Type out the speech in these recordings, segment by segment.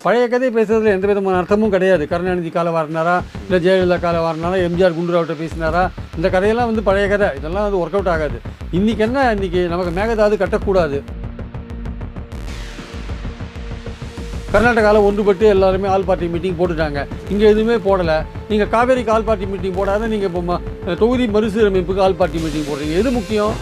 பழைய கதையை பேசுறதுல எந்த விதமான அர்த்தமும் கிடையாது. கருணாநிதி கால வாரினாரா, இல்லை ஜெயலலிதா கால வாரினாரா, எம்ஜிஆர் குண்டுராவ்கிட்ட பேசினாரா, இந்த கதையெல்லாம் வந்து பழைய கதை. இதெல்லாம் வந்து ஒர்க் அவுட் ஆகாது. இன்றைக்கி என்ன, இன்றைக்கி நமக்கு மேகதாது கட்டக்கூடாது. கர்நாடகாவில் ஒன்றுபட்டு எல்லாருமே ஆல் பார்ட்டி மீட்டிங் போட்டுட்டாங்க. இங்கே எதுவுமே போடலை. நீங்கள் காவேரிக்கு ஆல் பார்ட்டி மீட்டிங் போடாத, நீங்கள் இப்போ தொகுதி மறுசீரமைப்புக்கு ஆல் பார்ட்டி மீட்டிங் போடுறீங்க. எது முக்கியம்?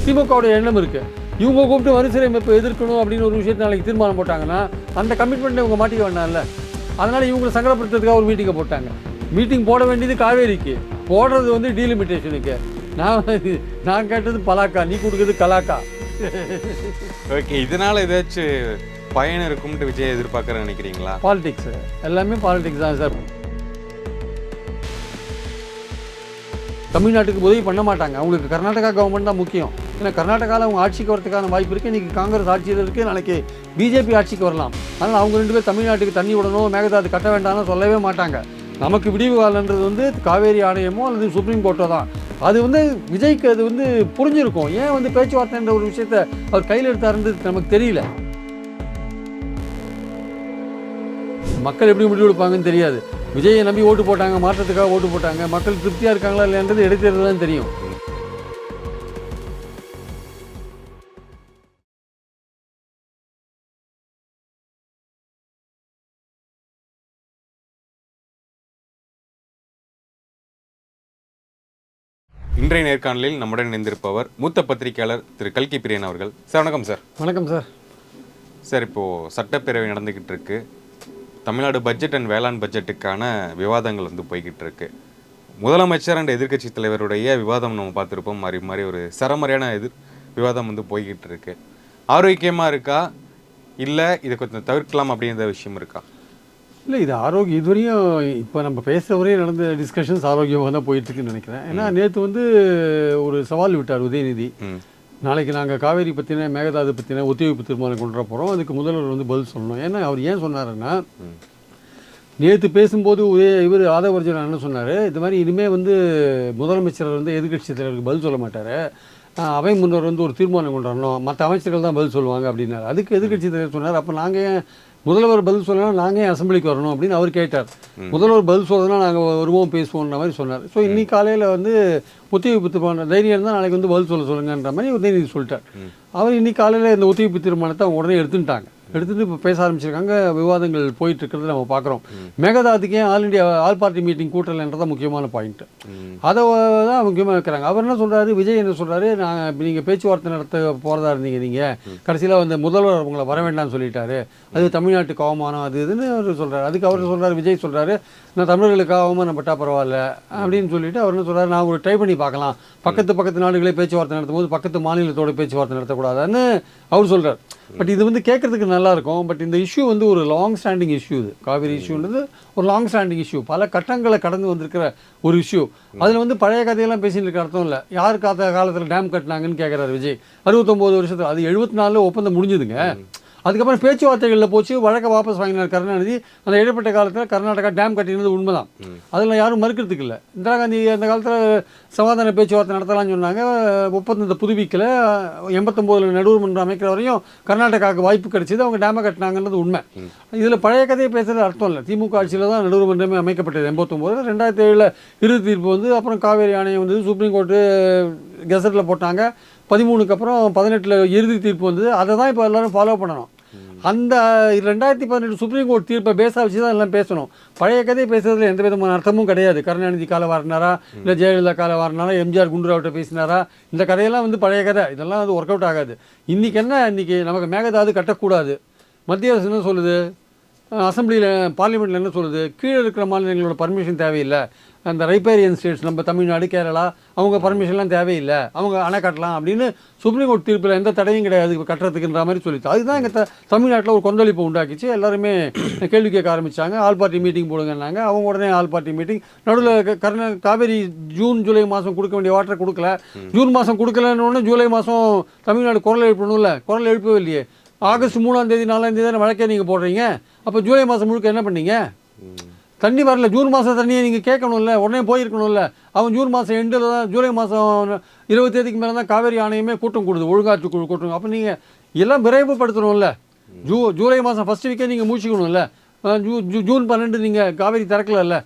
திமுகவுடைய எண்ணம் இருக்குது, இவங்க கூப்பிட்டு மறுசீரமைப்பை எதிர்க்கணும் அப்படின்னு ஒரு விஷயத்தை நாளைக்கு தீர்மானம் போட்டாங்கன்னா அந்த கமிட்மெண்ட்டை இவங்க மாட்டிக்க வேண்டாம்ல. அதனால் இவங்களை சங்கடப்படுத்துறதுக்காக ஒரு மீட்டிங்கை போட்டாங்க. மீட்டிங் போட வேண்டியது காவேரிக்கு, போடுறது வந்து டீலிமிட்டேஷனுக்கு. நான் கேட்டது பலாக்கா, நீ கொடுக்குறது கலாக்கா. ஓகே, இதனால் ஏதாச்சும் பயன் இருக்கும்ட்டு விஜய் எதிர்பார்க்குறேன்னு நினைக்கிறீங்களா? பாலிடிக்ஸ் எல்லாமே பாலிடிக்ஸ் தான் சார். தமிழ்நாட்டுக்கு உதவி பண்ண மாட்டாங்க. அவங்களுக்கு கர்நாடகா கவர்மெண்ட் தான் முக்கியம். ஏன்னா கர்நாடகாவில் அவங்க ஆட்சிக்கு வரதுக்கான வாய்ப்பு இருக்குது. இன்றைக்கி காங்கிரஸ் ஆட்சியில் இருக்குது, நாளைக்கு பிஜேபி ஆட்சிக்கு வரலாம். அதனால் அவங்க 2 பேர் தமிழ்நாட்டுக்கு தண்ணி விடணும், மேகதாது கட்ட வேண்டாம்னு சொல்லவே மாட்டாங்க. நமக்கு விடிவு காலன்றது வந்து காவேரி ஆணையமோ அல்லது சுப்ரீம் கோர்ட்டோ தான். அது வந்து விஜய்க்கு அது வந்து புரிஞ்சிருக்கும். ஏன் வந்து பேச்சுவார்த்தைன்ற ஒரு விஷயத்தை அவர் கையில் எடுத்தாருன்றது நமக்கு தெரியல. மக்கள் எப்படி முடிவு எடுப்பாங்கன்னு தெரியாது. விஜயை நம்பி ஓட்டு போட்டாங்க, மாற்றத்துக்காக ஓட்டு போட்டாங்க. மக்கள் திருப்தியாக இருக்காங்களா இல்லைன்றது இடைத்தேர்தல் தான் தெரியும். இன்றைய நேர்காணலில் நம்முடன் இணைந்திருப்பவர் மூத்த பத்திரிகையாளர் திரு கல்கி பிரியன் அவர்கள். சார் வணக்கம் சார். வணக்கம் சார். சார், இப்போது சட்டப்பேரவை நடந்துக்கிட்டு இருக்கு. தமிழ்நாடு பட்ஜெட் அண்ட் வேளாண் பட்ஜெட்டுக்கான விவாதங்கள் வந்து போய்கிட்டு இருக்கு. முதலமைச்சர் அண்ட் எதிர்க்கட்சி தலைவருடைய விவாதம் நம்ம பார்த்துருப்போம். மாறி மாறி ஒரு சரமறையான விவாதம் வந்து போய்கிட்டு இருக்கு. ஆரோக்கியமாக இருக்கா, இல்லை இதை கொஞ்சம் தவிர்க்கலாம் அப்படிங்கிற விஷயம் இருக்கா? இல்லை, இது ஆரோக்கியம். இதுவரையும் இப்போ நம்ம பேசுகிற வரையும் நடந்த டிஸ்கஷன்ஸ் ஆரோக்கியமாக தான் போயிட்டுருக்குன்னு நினைக்கிறேன். ஏன்னா நேற்று வந்து ஒரு சவால் விட்டார் உதயநிதி. நாளைக்கு நாங்கள் காவேரி பற்றின, மேகதாது பற்றின ஒத்திவைப்பு தீர்மானம் கொண்டு வர போகிறோம், அதுக்கு முதல்வர் வந்து பதில் சொல்லணும். ஏன்னா அவர் ஏன் சொன்னாருன்னா, நேற்று பேசும்போது இவர் ஆதவர்ஜன் என்ன சொன்னார், இது மாதிரி இனிமேல் வந்து முதலமைச்சர் வந்து எதிர்கட்சி தலைவருக்கு பதில் சொல்ல மாட்டார், அவை முன்னர் வந்து ஒரு தீர்மானம் கொண்டு வரணும், மற்ற அமைச்சர்கள் தான் பதில் சொல்லுவாங்க அப்படின்னாரு. அதுக்கு எதிர்கட்சி தலைவர் சொன்னார், அப்போ நாங்கள் ஏன் முதல்வர் பதில் சொல்லலாம், நாங்கள் ஏன் அசம்பிளிக்கு வரணும் அப்படின்னு அவர் கேட்டார். முதல்வர் பதில் சொல்லணும்னா நாங்கள் வருவோம் பேசுவோன்ற மாதிரி சொன்னார். ஸோ இன்னைக்கு காலையில் வந்து ஒத்திவைப்பு தீர்மானம் தைரியம் இருந்தால் நாளைக்கு வந்து பதில் சொல்லுங்கன்ற மாதிரி உதயநிதி சொல்லிட்டார். அவர் இன்னைக்கு காலையில் இந்த ஒத்திவைப்பு தீர்மானத்தை உடனே எடுத்துட்டாங்க. எடுத்துகிட்டு இப்போ பேச ஆரம்பிச்சிருக்காங்க. விவாதங்கள் போயிட்டு இருக்கிறத நம்ம பார்க்குறோம். மேகதாதுக்கு ஏன் ஆல் பார்ட்டி மீட்டிங் கூட்டலைன்றதான் முக்கியமான பாயிண்ட்டு. அதை தான் முக்கியமாக வைக்கிறாங்க. அவர் என்ன சொல்கிறாரு, விஜய் என்ன சொல்கிறாரு, நீங்கள் பேச்சுவார்த்தை நடத்த போகிறதா இருந்தீங்க, நீங்கள் கடைசியில் வந்து முதல்வர் உங்களை வர வேண்டாம்னு சொல்லிட்டாரு, அது தமிழ்நாட்டுக்கு அவமானம் அது இதுன்னு அவர் சொல்கிறார். அதுக்கு அவர் சொல்கிறார், விஜய் சொல்கிறாரு, நான் தமிழர்களுக்கு அவமானம் பட்டா பரவாயில்ல அப்படின்னு சொல்லிட்டு அவர் என்ன சொல்கிறார், நான் ஒரு ட்ரை பண்ணி பார்க்கலாம், பக்கத்து நாடுகளே பேச்சுவார்த்தை நடத்தும் போது பக்கத்து மாநிலத்தோடு பேச்சுவார்த்தை நடத்தக்கூடாதுன்னு அவர் சொல்கிறார். பட் இது வந்து கேட்குறதுக்கு நல்லாயிருக்கும். பட் இந்த இஷ்யூ வந்து ஒரு லாங் ஸ்டாண்டிங் இஷ்யூ. இது காவிரி இஷ்யூன்றது ஒரு லாங் ஸ்டாண்டிங் இஷ்யூ, பல கட்டங்களை கடந்து வந்திருக்கிற ஒரு இஷ்யூ. அதில் வந்து பழைய கதையெல்லாம் பேசிட்டு இருக்க அர்த்தம் இல்லை. யார் காலத்தில் டேம் கட்டினாங்கன்னு கேட்குறாரு விஜய். 69 வருஷத்தில், அது 74 ஒப்பந்தம் முடிஞ்சுதுங்க. அதுக்கப்புறம் பேச்சுவார்த்தைகளில் போச்சு, வழக்கை வாபஸ் வாங்கினார் கருணாநிதி. அந்த இடைப்பட்ட காலத்தில் கர்நாடகா டேம் கட்டினது உண்மைதான், அதில் யாரும் மறுக்கிறதுக்கு இல்லை. இந்திரா காந்தி அந்த காலத்தில் சமாதான பேச்சுவார்த்தை நடத்தலாம்னு சொன்னாங்க, ஒப்பந்தத்தை புதுப்பிக்கல. 89 நடுவர் மன்றம் அமைக்கிற வரையும் கர்நாடகாவுக்கு வாய்ப்பு கிடைச்சிது, அவங்க டேமை கட்டினாங்கன்றது உண்மை. இதில் பழைய கதையை பேசுகிறது அர்த்தம் இல்லை. திமுக ஆட்சியில் தான் நடுவர் மன்றமே அமைக்கப்பட்டது 89. 2007 இறுதி தீர்ப்பு வந்து அப்புறம் காவேரி ஆணையம் வந்து சுப்ரீம் கோர்ட்டு கெசட்டில் போட்டாங்க. 13க்கு அப்புறம் 18 இறுதி தீர்ப்பு வந்தது. அதை தான் இப்போ எல்லோரும் ஃபாலோ பண்ணணும். அந்த 2018 சுப்ரீம் கோர்ட் தீர்ப்பை பேஸாக வச்சு தான் எல்லாம் பேசணும். பழைய கதையை பேசுறதுல எந்த விதமான அர்த்தமும் கிடையாது. கருணாநிதி கால வாரினாரா, இல்லை ஜெயலலிதா கால வாரினாரா, எம்ஜிஆர் குண்டுராவ்கிட்ட பேசினாரா, இந்த கதையெல்லாம் வந்து பழைய கதை. இதெல்லாம் வந்து ஒர்க் அவுட் ஆகாது. இன்றைக்கி என்ன, இன்றைக்கி நமக்கு மேகதாது கட்டக்கூடாது. மத்திய அரசு என்ன சொல்லுது, அசம்பிளியில் பார்லிமெண்ட்டில் என்ன சொல்லுது, கீழே இருக்கிற மாநிலங்களோட பர்மிஷன் தேவையில்லை, அந்த ரைப்பேரியன் ஸ்டேட்ஸ் நம்ம தமிழ்நாடு கேரளா அவங்க பர்மிஷன்லாம் தேவையில்லை, அவங்க அணை கட்டலாம் அப்படின்னு சுப்ரீம் கோர்ட் தீர்ப்பில் எந்த தடையும் கிடையாது கட்டுறதுக்குன்ற மாதிரி சொல்லிட்டு அதுதான் எங்கள் தமிழ்நாட்டில் ஒரு கொந்தளிப்பு உண்டாக்கிச்சு. எல்லாருமே கேள்வி கேட்க ஆரம்பித்தாங்க. ஆல் பார்ட்டி மீட்டிங் போடுங்கன்னாங்க. அவங்க உடனே ஆல் பார்ட்டி மீட்டிங். நடுவில் காவேரி ஜூன் ஜூலை மாதம் கொடுக்க வேண்டிய வாட்டரை கொடுக்கல. ஜூன் மாதம் கொடுக்கலன்னு ஜூலை மாதம் தமிழ்நாடு குரல் எழுப்பணும்ல, குரல் எழுப்பவே இல்லையே. ஆகஸ்ட் 3ஆம் தேதி 4ஆம் தேதி தானே வழக்கே நீங்கள் போடுறீங்க. அப்போ ஜூலை மாதம் முழுக்க என்ன பண்ணீங்க? தண்ணி வரல. ஜூன் மாதம் தண்ணியை நீங்கள் கேட்கணும்ல, உடனே போயிருக்கணும்ல. அவன் ஜூன் மாதம் எண்டில் தான், ஜூலை மாதம் 20 தேதிக்கு மேலே தான் காவேரி ஆணையமே கூட்டம் கூடுது, ஒழுங்காற்று குழு கூட்டம். அப்போ நீங்கள் எல்லாம் விரைவுபடுத்தணும்ல. ஜூலை மாதம் ஃபஸ்ட் வீக்கே நீங்கள் மூச்சுக்கணும்ல. ஜூன் 12 நீங்கள் காவேரி திறக்கல.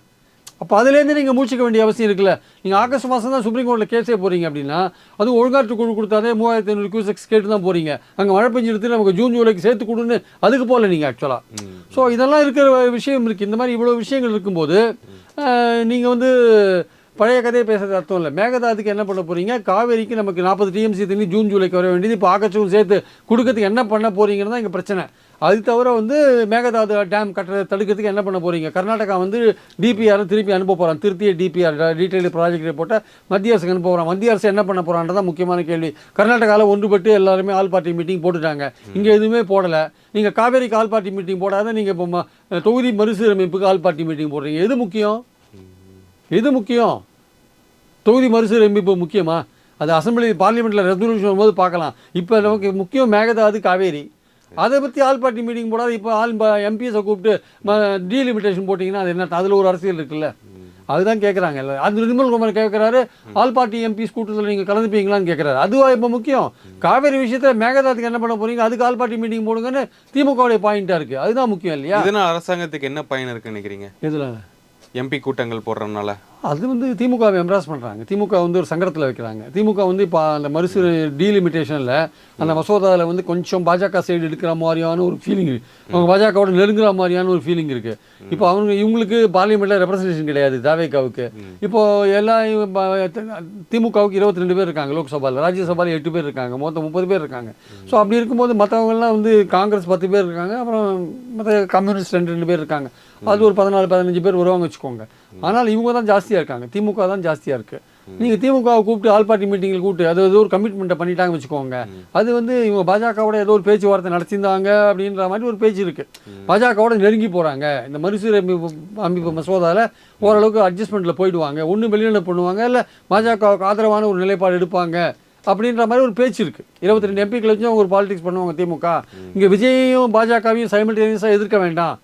அப்போ அதுலேருந்து நீங்கள் மூச்சிக்க வேண்டிய அவசியம் இருக்குல்ல. நீங்கள் ஆகஸ்ட் மாதம் தான் சுப்ரீம் கோர்ட்டில் கேஸே போகிறீங்க அப்படின்னா அதுவும் ஒழுங்காற்று குழு கொடுத்தாதே 3500 கியூசெக்ஸ் கேட்டு தான் போகிறீங்க. அங்கே மழை பெஞ்சு எடுத்து நமக்கு ஜூன் ஜூலைக்கு சேர்த்து கொடுன்னு அதுக்கு போகல நீங்கள் ஆக்சுவலாக. ஸோ இதெல்லாம் இருக்கிற விஷயம் இருக்குது. இந்த மாதிரி இவ்வளோ விஷயங்கள் இருக்கும்போது நீங்கள் வந்து பழைய கதையை பேசுறது அர்த்தம் இல்லை. மேகதாதுக்கு என்ன பண்ண போகிறீங்க? காவேரிக்கு நமக்கு 40 டிஎம்சி தண்ணி ஜூன் ஜூலைக்கு வர வேண்டியது இப்போ ஆகஸ்டும் சேர்த்து கொடுக்கறதுக்கு என்ன பண்ண போகிறீங்கன்னு தான் இங்கே பிரச்சனை. அது தவிர வந்து மேகதாது டேம் கட்டுறதை தடுக்கிறதுக்கு என்ன பண்ண போகிறீங்க? கர்நாடகா வந்து டிபிஆர் திருப்பி அனுப்ப போகிறான். திருத்திய டிபிஆர் டீட்டெயில் ப்ராஜெக்ட் ரிப்போர்ட்டை மத்திய அரசுக்கு அனுப்ப போகிறான். மத்திய அரசு என்ன பண்ண போகிறான்றதான் முக்கியமான கேள்வி. கர்நாடகாவில் ஒன்றுபட்டு எல்லாருமே ஆல் பார்ட்டி மீட்டிங் போட்டுட்டாங்க. இங்கே எதுவுமே போடலை. நீங்கள் காவேரிக்கு ஆல் பார்ட்டி மீட்டிங் போடாத நீங்கள் இப்போ தொகுதி மறுசீரமைப்புக்கு ஆல் பார்ட்டி மீட்டிங் போடுறீங்க. எது முக்கியம்? தொகுதி மறுசீரமைப்பு முக்கியமா? அது அசம்பிளி பார்லிமெண்ட்டில் ரெசல்யூஷன் வரும்போது பார்க்கலாம். இப்போ நமக்கு முக்கியம் மேகதாது காவேரி. அதை பற்றி ஆல் பார்ட்டி மீட்டிங் போடாது. இப்போ எம்பிஎஸை கூப்பிட்டு டீலிமிட்டேஷன் போட்டிங்கன்னா அது என்ன? அதில் ஒரு அரசியல் இருக்குல்ல. அதுதான் கேட்குறாங்க எல்லாம். அது நிர்மல் குமார் கேட்குறாரு, ஆல் பார்ட்டி எம்பிஸ் கூட்டத்தில் நீங்கள் கலந்துப்பீங்களான்னு கேட்குறாரு. அதுவா இப்போ முக்கியம்? காவேரி விஷயத்தில் மேகதாதுக்கு என்ன பண்ண போகிறீங்க? அதுக்கு ஆல் பார்ட்டி மீட்டிங் போடுங்கன்னு திமுகவுடைய பாயிண்ட்டாக இருக்குது. அதுதான் முக்கியம் இல்லையா? இதனால் அரசாங்கத்துக்கு என்ன பயன் இருக்குன்னு நினைக்கிறீங்க? இதில் எம்பி கூட்டங்கள் போடுறதுனால அது வந்து திமுகவை எம்ப்ராஸ் பண்ணுறாங்க. திமுக வந்து ஒரு சங்கடத்தில் வைக்கிறாங்க. திமுக வந்து இப்போ அந்த மறுசீர டீலிமிட்டேஷனில் அந்த மசோதாவில் வந்து கொஞ்சம் பாஜக சைடு எடுக்கிற மாதிரியான ஒரு ஃபீலிங் இருக்குது. அவங்க பாஜகவோட நெருங்குற மாதிரியான ஒரு ஃபீலிங் இருக்குது. இப்போ இவங்களுக்கு பார்லிமெண்ட்டில் ரெப்ரசன்டேஷன் கிடையாது தாவேகாவுக்கு. இப்போது எல்லாம் திமுகவுக்கு 22 பேர் இருக்காங்க லோக்சபாவில், ராஜ்யசபாவில் 8 பேர் இருக்காங்க, மொத்தம் 30 பேர் இருக்காங்க. ஸோ அப்படி இருக்கும்போது மற்றவங்கெல்லாம் வந்து காங்கிரஸ் 10 பேர் இருக்காங்க, அப்புறம் மற்ற கம்யூனிஸ்ட் 2 பேர் இருக்காங்க. அது ஒரு 14-15 பேர் வருவாங்க வச்சுக்கோங்க. ஆனால் இவங்க தான் ஜாஸ்தியாக இருக்காங்க. திமுக தான் ஜாஸ்தியாக இருக்குது. நீங்கள் திமுகவை கூப்பிட்டு ஆல் பார்ட்டி மீட்டிங்கில் கூப்பிட்டு அது ஏதோ ஒரு கமிட்மெண்ட்டை பண்ணிட்டாங்க வச்சுக்கோங்க. அது வந்து இவங்க பாஜகவோட ஏதோ ஒரு பேச்சுவார்த்தை நடத்தியிருந்தாங்க அப்படின்ற மாதிரி ஒரு பேச்சு இருக்குது. பாஜகவோட நெருங்கி போகிறாங்க. இந்த மறுசீரமைப்பு மசோதாவில் ஓரளவுக்கு அட்ஜஸ்ட்மெண்ட்டில் போயிடுவாங்க. ஒன்று வெளிநடப்பு பண்ணுவாங்க, இல்லை பாஜகவுக்கு ஆதரவான ஒரு நிலைப்பாடு எடுப்பாங்க அப்படின்ற மாதிரி ஒரு பேச்சு இருக்குது. 22 எம்பிக்களை வச்சு அவங்க ஒரு பாலிடிக்ஸ் பண்ணுவாங்க திமுக. இங்கே விஜயையும் பாஜகவையும் சைமல்டேனியஸாக எதிர்க்க வேண்டாம்.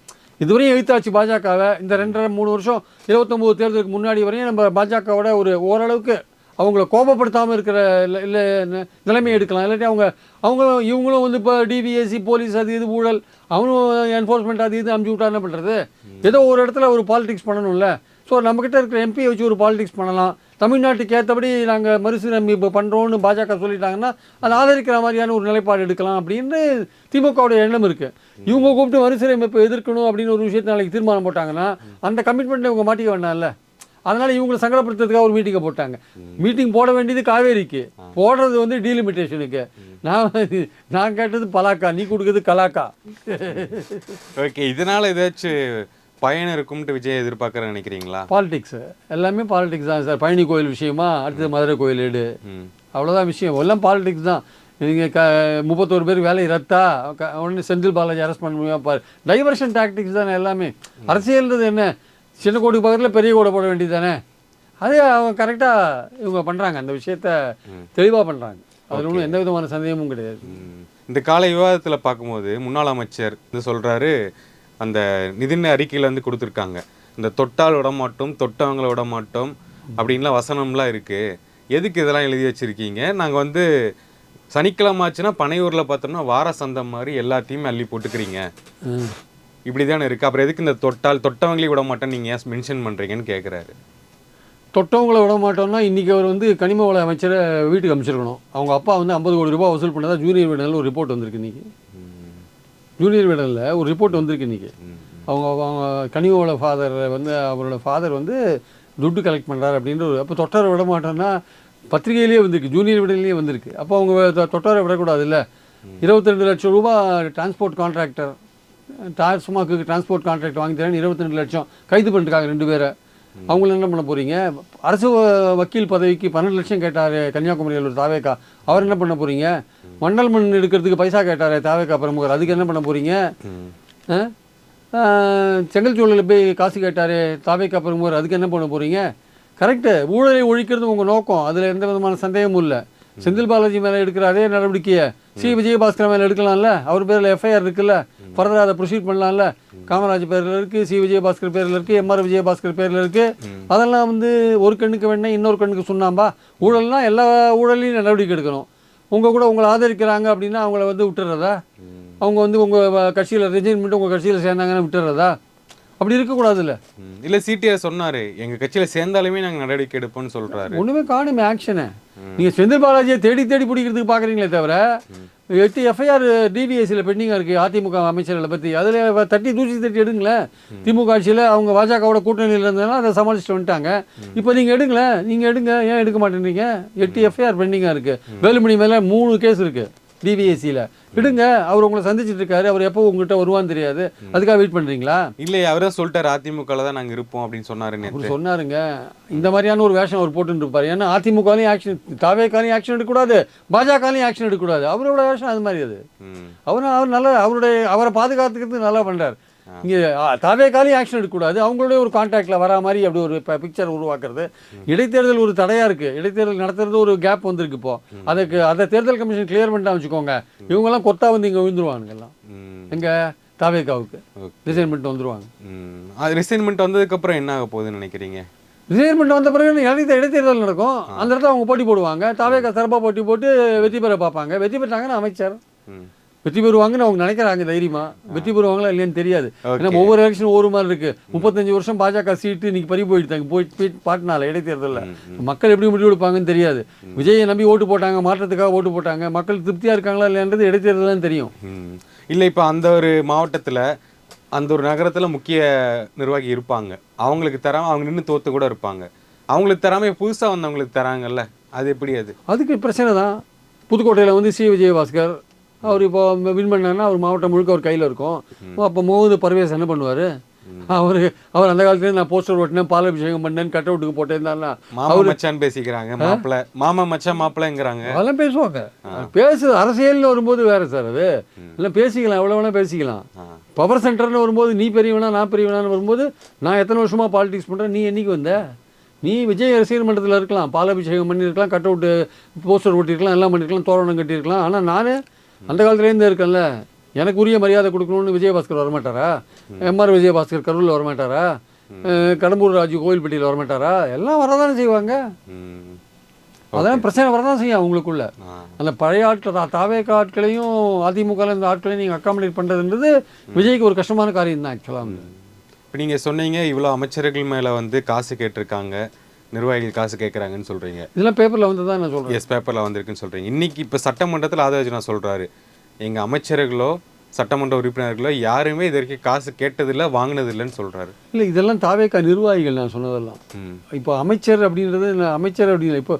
இதுவரையும் எழுத்தாச்சு பாஜகவை. இந்த 2.5-3 வருஷம் 29 தேர்தலுக்கு முன்னாடி வரையும் நம்ம பாஜகவோட ஒரு ஓரளவுக்கு அவங்கள கோபப்படுத்தாமல் இருக்கிற இல்லை நிலைமை எடுக்கலாம். இல்லாட்டி இவங்களும் வந்து இப்போ டிவிஎஸ்சி போலீஸ் அது இது ஊழல் அவங்களும் என்ஃபோர்ஸ்மெண்ட் அது இது அமுச்சு விட்டா என்ன பண்ணுறது? ஏதோ ஒரு இடத்துல ஒரு பாலிடிக்ஸ் பண்ணணும்ல. ஸோ நம்மக்கிட்ட இருக்கிற எம்பியை வச்சு ஒரு பாலிடிக்ஸ் பண்ணலாம். தமிழ்நாட்டுக்கு ஏற்றபடி நாங்கள் மறுசீரமைப்பு பண்ணுறோன்னு பாஜக சொல்லிட்டாங்கன்னா அது ஆதரிக்கிற மாதிரியான ஒரு நிலைப்பாடு எடுக்கலாம் அப்படின்னு திமுகவுடைய எண்ணம் இருக்குது. இவங்க கூப்பிட்டு மறுசீரமைப்பு எதிர்க்கணும் அப்படின்னு ஒரு விஷயத்தை நாளைக்கு தீர்மானம் போட்டாங்கன்னா அந்த கமிட்மெண்ட்டை இவங்க மாட்டிக்க வேண்டாம்ல. அதனால் இவங்களை சங்கடப்படுத்துறதுக்காக ஒரு மீட்டிங்கை போட்டாங்க. மீட்டிங் போட வேண்டியது காவேரிக்கு, போடுறது வந்து டீலிமிட்டேஷனுக்கு. நான் கேட்டது பலாக்கா, நீ கொடுக்குறது கலாக்கா. ஓகே, இதனால் ஏதாச்சும் பயன் இருக்கும்ட்டு விஜய் எதிர்பார்க்குற நினைக்கிறீங்களா? பாலிடிக்ஸ் எல்லாமே பாலிடிக்ஸ் தான் சார். பழனி கோயில் விஷயமா, அடுத்தது மதுரை கோயில் எடு, அவ்வளோதான் விஷயம். எல்லாம் பாலிடிக்ஸ் தான். நீங்கள் 31 பேர் வேலை ரத்தா உடனே செந்தில் பாலாஜி அரெஸ்ட் பண்ண முடியும். டைவர்ஷன் டாக்டிக்ஸ் தானே எல்லாமே. அரசியல்ன்றது என்ன? சின்ன கோடி பக்கத்தில் பெரிய கோடை போட வேண்டியது தானே. அதே அவங்க கரெக்டாக இவங்க பண்ணுறாங்க. அந்த விஷயத்த தெளிவாக பண்ணுறாங்க. அதில் ஒன்றும் எந்த விதமான சந்தேகமும் கிடையாது. இந்த காலை விவாதத்தில் பார்க்கும்போது முன்னாள் அமைச்சர் இது சொல்கிறாரு, அந்த நிதிநிலை அறிக்கையில் வந்து கொடுத்துருக்காங்க, இந்த தொட்டால் விட மாட்டோம், தொட்டவங்களை விட மாட்டோம் அப்படின்லாம் வசனம்லாம் இருக்குது. எதுக்கு இதெல்லாம் எழுதி வச்சுருக்கீங்க? நாங்கள் வந்து சனிக்கிழமை ஆச்சுன்னா பனையூரில் பார்த்தோம்னா வார சந்தை மாதிரி எல்லாத்தையுமே அள்ளி போட்டுக்கிறீங்க, இப்படி தானே இருக்குது. அப்புறம் எதுக்கு இந்த தொட்டவங்களையும் விட மாட்டேன்னு நீங்கள் ஏன் மென்ஷன் பண்ணுறீங்கன்னு கேட்குறாரு. தொட்டவங்களை விட மாட்டோம்னா இன்றைக்கி அவர் வந்து கனிம வள அமைச்சரை வீட்டுக்கு அமைச்சிருக்கணும். அவங்க அப்பா வந்து 50 கோடி ரூபாய் வசூல் பண்ணதா ஜூனியர் விடனில் ஒரு ரிப்போர்ட் வந்திருக்கு. இன்றைக்கி ஜூனியர் விடனில் ஒரு ரிப்போர்ட் வந்திருக்கு. இன்றைக்கி அவங்க கனிம வள ஃபாதர் வந்து அவரோட ஃபாதர் வந்து துட்டு கலெக்ட் பண்ணுறாரு அப்படின்ற ஒரு. அப்போ தொட்டாரை விட மாட்டோன்னா பத்திரிகையிலேயே வந்திருக்கு, ஜூனியர் விடன்லேயே வந்திருக்கு. அப்போ அவங்க தொட்டாரை விடக்கூடாது இல்லை. 22 லட்சம் ரூபா transport contractor TASMAC transport contract வாங்கி தரேன் 22 லட்சம் கைது பண்ணிட்டுருக்காங்க 2 பேரை. அவங்கள என்ன பண்ண போகிறீங்க? அரசு வக்கீல் பதவிக்கு 12 லட்சம் கேட்டார் கன்னியாகுமரியில் ஒரு தாவேக்கா, அவர் என்ன பண்ண போகிறீங்க? மண்டல் மண் எடுக்கிறதுக்கு பைசா கேட்டார் தாவேக்கா பிரமுகர், அதுக்கு என்ன பண்ண போகிறீங்க? செங்கல்சூழலில் போய் காசு கேட்டார் தாவேக்கா பிரமுகர், அதுக்கு என்ன பண்ண போகிறீங்க? கரெக்டு, ஊழலை ஒழிக்கிறது உங்கள் நோக்கம், அதில் எந்த விதமான சந்தேகமும் இல்லை. செந்தில் பாலாஜி மேலே எடுக்கிற அதே நடவடிக்கையை விஜயபாஸ்கர் மேலே எடுக்கலாம்ல. அவர் பேரில் எஃப்ஐஆர் இருக்குல்ல, ஃபர்தராக அதை ப்ரொசீட் பண்ணலாம்ல. காமராஜ் பேரில் இருக்குது, விஜயபாஸ்கர் பேரில் இருக்குது, எம்ஆர் விஜயபாஸ்கர் பேரில் இருக்குது. அதெல்லாம் வந்து ஒரு கண்ணுக்கு வேணா இன்னொரு கண்ணுக்கு சொன்னாம்பா. ஊழல்னால் எல்லா ஊழலையும் நடவடிக்கை எடுக்கணும். உங்களை ஆதரிக்கிறாங்க அப்படின்னா அவங்கள வந்து விட்டுறதா? அவங்க வந்து உங்கள் கட்சியில் ரிசைன் பண்ணிட்டு உங்கள் கட்சியில் சேர்ந்தாங்கன்னா விட்டுறதா? அப்படி இருக்கக்கூடாதுல்ல. இல்லை சிடிஆர் சொன்னார் எங்கள் கட்சியில் சேர்ந்தாலுமே நாங்கள் நடவடிக்கை எடுப்போம்னு சொல்கிறாரு. ஒன்றுமே காணுமே ஆக்ஷனை. நீங்கள் செந்தில் பாலாஜியை தேடி பிடிக்கிறதுக்கு பார்க்குறீங்களே தவிர 8 எஃப்ஐஆர் டிவிஎஸ்சியில் பெண்டிங்காக இருக்குது அதிமுக அமைச்சர்களை பற்றி. அதில் தட்டி எடுங்களேன். திமுக ஆட்சியில் அவங்க பாஜகவோட கூட்டணியில் இருந்ததுனால அதை சமாளிச்சுட்டு வந்துட்டாங்க. இப்போ நீங்கள் எடுங்களேன், நீங்கள் எடுங்க, ஏன் எடுக்க மாட்டேன்றீங்க? 8 எஃப்ஐஆர் பெண்டிங்காக இருக்குது. வேலுமணி மேலே 3 கேஸ் இருக்குது டிவிஎஸ்சியில். விடுங்க, அவர் உங்களை சந்திச்சுட்டு இருக்காரு, அவர் எப்போ உங்ககிட்ட வருவான்னு தெரியாது, அதுக்காக வெயிட் பண்ணுறீங்களா? இல்லையே, அவரே சொல்லிட்டாரு அதிமுகவில் தான் நாங்கள் இருப்போம் அப்படின்னு சொன்னாரு. அவர் சொன்னாருங்க, இந்த மாதிரியான ஒரு வேஷம் அவர் போட்டுட்டு இருப்பார். ஏன்னா அதிமுகலையும் ஆக்ஷன், தாவேக்காலையும் ஆக்ஷன் எடுக்கக்கூடாது, பாஜகலையும் ஆக்ஷன் எடுக்கக்கூடாது. அவரோட வேஷம் அது மாதிரி. அது அவர் நல்லா அவரை பாதுகாத்துக்கிறது நல்லா பண்ணுறாரு. இங்கே தாவேக்காலையும் ஆக்ஷன் எடுக்கக்கூடாது, அவங்களுடைய ஒரு கான்டாக்டில் வரா மாதிரி அப்படி ஒரு பிக்சர் உருவாக்குறது. இடைத்தேர்தல் ஒரு தடையாக இருக்குது. இடைத்தேர்தல் நடத்துறது ஒரு கேப் வந்திருக்கு. இப்போ அதை தேர்தல் கமிஷன் கிளியர் பண்ணிட்டா வச்சுக்கோங்க, இவங்கெல்லாம் கொத்தா வந்து இங்கே விழுந்துருவாங்க. எல்லாம் எங்கள் தாவேக்காவுக்கு ரிசைன்மெண்ட் வந்துருவாங்க. ரிசைன்மெண்ட் வந்ததுக்கப்புறம் என்ன ஆக போகுதுன்னு நினைக்கிறீங்க? ரிசைன்மெண்ட் வந்த பிறகு இடைத்தேர்தல் நடக்கும். அந்த இடத்துல அவங்க போட்டி போடுவாங்க. தாவேக்கா சிறப்பாக போட்டி போட்டு வெற்றி பெற பார்ப்பாங்க. வெற்றி பெற்றாங்கன்னா அமைச்சர் வெற்றி பெறுவாங்கன்னு அவங்க நினைக்கிறாங்க. தைரியமா வெற்றி பெறுவாங்களா இல்லையான்னு தெரியாது. ஏன்னா ஒவ்வொரு எலெக்ஷனும் ஒரு மாதிரி இருக்கு. 35 வருஷம் பாஜக சீட்டு இன்னைக்கு பறி போயிட்டாங்க பாட்டினால இடைத்தேர்தலில். மக்கள் எப்படி முடிவு எடுப்பாங்கன்னு தெரியாது. விஜயை நம்பி ஓட்டு போட்டாங்க, மாற்றத்துக்காக ஓட்டு போட்டாங்க. மக்கள் திருப்தியா இருக்காங்களா இல்லையான்றது இடைத்தேர்தல் தான் தெரியும். இல்லை, இப்போ அந்த ஒரு மாவட்டத்தில் அந்த ஒரு நகரத்தில் முக்கிய நிர்வாகி இருப்பாங்க, அவங்களுக்கு தராமல் அவங்க நின்று தோத்து கூட இருப்பாங்க. அவங்களுக்கு தராமல் புதுசாக வந்தவங்களுக்கு தராங்கல்ல, அது எப்படி? அதுக்கு பிரச்சனை தான். புதுக்கோட்டையில் வந்து சி விஜயபாஸ்கர் அவர் இப்போ வின் பண்ணாருன்னா அவர் மாவட்டம் முழுக்க அவர் கையில் இருக்கும். அப்போ முகமது பர்வேஸ் என்ன பண்ணுவார்? அவர் அந்த காலத்துல நான் போஸ்டர் ஓட்டினேன், பாலாபிஷேகம் பண்ணேன், கட் அவுட்டுக்கு போட்டேன், அவர் மச்சான் பேசிக்கிறாங்க, மாப்பிள்ள மாமா மச்சான் மாப்பிள்ளைங்கிறாங்க. அதெல்லாம் பேசுவாங்க. பேசு அரசியல்னு வரும்போது வேற சார். அது எல்லாம் பேசிக்கலாம், எவ்வளோ வேணா பேசிக்கலாம். பவர் சென்டர்னு வரும்போது நீ பெரியவனா நான் பெரியவனான்னு வரும்போது, நான் எத்தனை வருஷமா பாலிடிக்ஸ் பண்ணுறேன், நீ என்னைக்கு வந்த? நீ விஜய் ரசிகர் மன்றத்தில் இருக்கலாம், பாலாபிஷேகம் பண்ணியிருக்கலாம், கட் அவுட்டு போஸ்டர் ஓட்டியிருக்கலாம், எல்லாம் பண்ணியிருக்கலாம், தோரணம் கட்டியிருக்கலாம். ஆனால் நான் அந்த காலத்துலேருந்து இருக்கேன்ல, எனக்கு உரிய மரியாதை கொடுக்கணும்னு விஜயபாஸ்கர் வரமாட்டாரா? எம்ஆர் விஜயபாஸ்கர் கரூரில் வரமாட்டாரா? கடம்பூர் ராஜு கோவில்பட்டியில் வரமாட்டாரா? எல்லாம் வரதானே செய்வாங்க. அதெல்லாம் பிரச்சனை வரதான் செய்யும் அவங்களுக்குள்ள. அந்த பழைய ஆட்கள் தாவேக்கா ஆட்களையும் அதிமுக இந்த ஆட்களையும் நீங்கள் அக்காமடேட் பண்ணுறதுன்றது விஜய்க்கு ஒரு கஷ்டமான காரியம் தான் ஆக்சுவலாக. இப்போ நீங்கள் சொன்னீங்க இவ்வளோ அமைச்சர்கள் மேலே வந்து காசு கேட்டிருக்காங்க, நிர்வாகிகள் காசு கேட்குறாங்கன்னு சொல்கிறீங்க. இதெல்லாம் பேப்பரில் வந்து தான் நான் சொல்கிறேன். எஸ், பேப்பரில் வந்திருக்குன்னு சொல்கிறீங்க. இன்றைக்கி இப்போ சட்டமன்றத்தில் ஆதரவு நான் சொல்கிறாரு, எங்கள் அமைச்சர்களோ சட்டமன்ற உறுப்பினர்களோ யாருமே இது வரைக்கும் காசு கேட்டதில்லை, வாங்கினதில்லைன்னு சொல்கிறாரு. இல்லை, இதெல்லாம் தாவேக்கா நிர்வாகிகள் நான் சொன்னதெல்லாம். இப்போ அமைச்சர் அப்படின்றது அமைச்சர் அப்படின்னு இப்போ